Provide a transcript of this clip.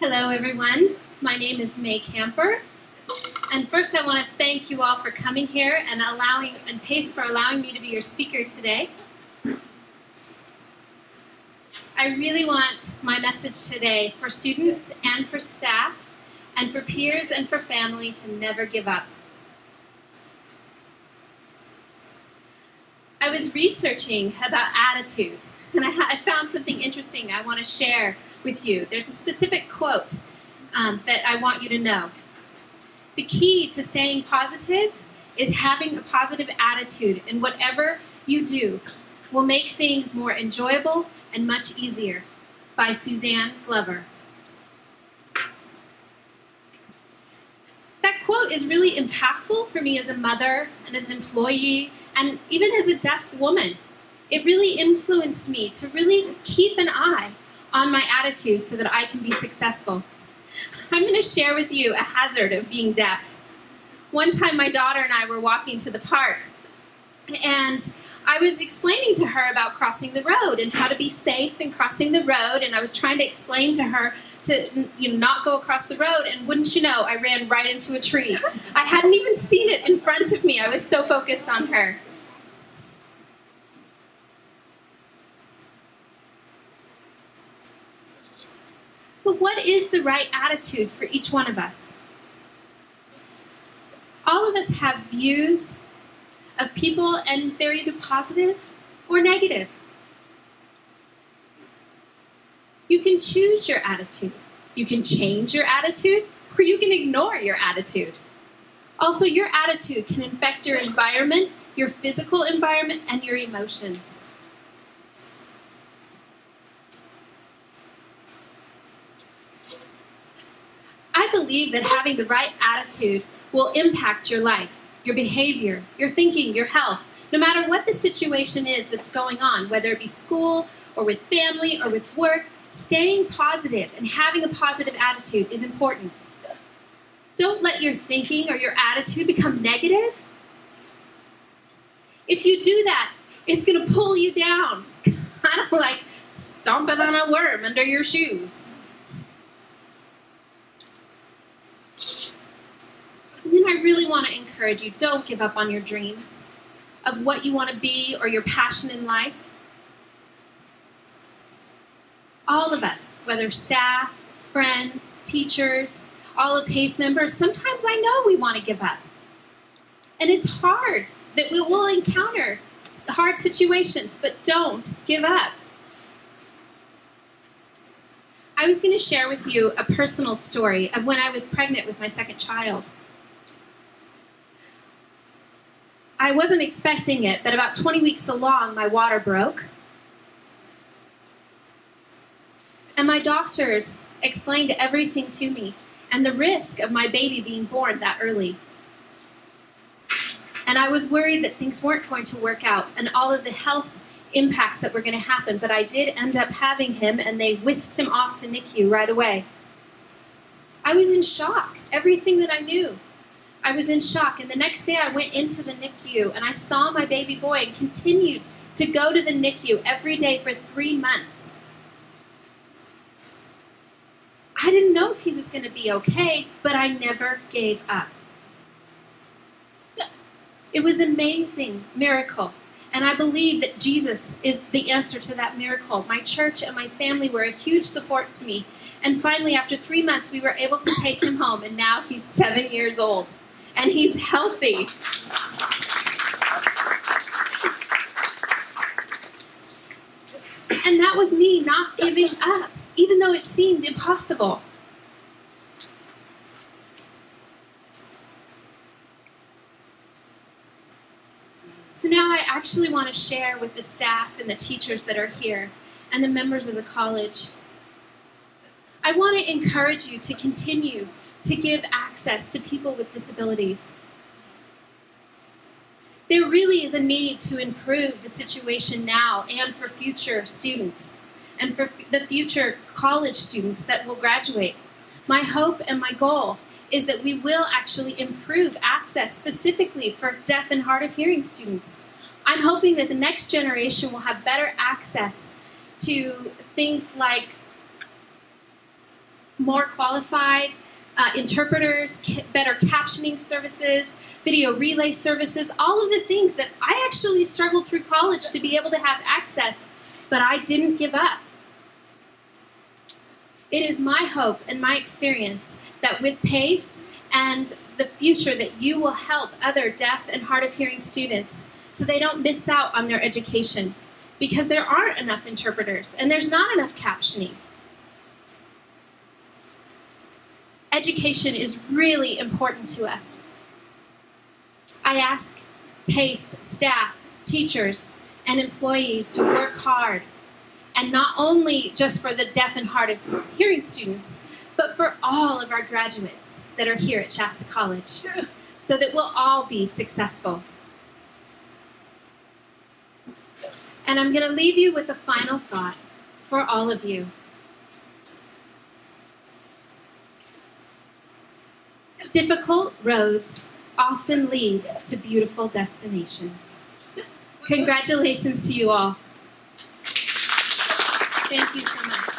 Hello everyone, my name is Meuy Camper, and first I want to thank you all for coming here and Pace for allowing me to be your speaker today. I really want my message today for students and for staff and for peers and for family to never give up. I was researching about attitude, and I found something interesting I want to share with you. There's a specific quote that I want you to know. The key to staying positive is having a positive attitude, and whatever you do will make things more enjoyable and much easier, by Suzanne Glover. That quote is really impactful for me as a mother and as an employee and even as a deaf woman. It really influenced me to really keep an eye on my attitude so that I can be successful. I'm going to share with you a hazard of being deaf. One time my daughter and I were walking to the park, and I was explaining to her about crossing the road and how to be safe in crossing the road, and I was trying to explain to her to not go across the road, and wouldn't you know, I ran right into a tree. I hadn't even seen it in front of me. I was so focused on her. But what is the right attitude for each one of us? All of us have views of people, and they're either positive or negative. You can choose your attitude. You can change your attitude, or you can ignore your attitude. Also, your attitude can affect your environment, your physical environment, and your emotions. I believe that having the right attitude will impact your life, your behavior, your thinking, your health, no matter what the situation is that's going on, whether it be school or with family or with work. Staying positive and having a positive attitude is important. Don't let your thinking or your attitude become negative. If you do that, it's going to pull you down, kind of like stomping on a worm under your shoes. And then I really want to encourage you, don't give up on your dreams of what you want to be or your passion in life. All of us, whether staff, friends, teachers, all the PACE members, sometimes I know we want to give up. And it's hard that we will encounter hard situations, but don't give up. I was going to share with you a personal story of when I was pregnant with my second child. I wasn't expecting it, but about 20 weeks along, my water broke. And my doctors explained everything to me and the risk of my baby being born that early. And I was worried that things weren't going to work out and all of the health impacts that were going to happen, but I did end up having him, and they whisked him off to NICU right away. I was in shock, everything that I knew. I was in shock, and the next day I went into the NICU, and I saw my baby boy and continued to go to the NICU every day for 3 months. I didn't know if he was going to be okay, but I never gave up. It was an amazing miracle, and I believe that Jesus is the answer to that miracle. My church and my family were a huge support to me, and finally, after 3 months, we were able to take him home, and now he's 7 years old. And he's healthy. And that was me not giving up, even though it seemed impossible. So now I actually want to share with the staff and the teachers that are here and the members of the college. I want to encourage you to continue to give access to people with disabilities. There really is a need to improve the situation now and for future students and for the future college students that will graduate. My hope and my goal is that we will actually improve access specifically for deaf and hard of hearing students. I'm hoping that the next generation will have better access to things like more qualified interpreters, better captioning services, video relay services, all of the things that I actually struggled through college to be able to have access, but I didn't give up. It is my hope and my experience that with PACE and the future that you will help other deaf and hard of hearing students so they don't miss out on their education, because there aren't enough interpreters and there's not enough captioning. Education is really important to us. I ask PACE staff, teachers, and employees to work hard, and not only just for the deaf and hard of hearing students, but for all of our graduates that are here at Shasta College, so that we'll all be successful. And I'm going to leave you with a final thought for all of you. Difficult roads often lead to beautiful destinations. Congratulations to you all. Thank you so much.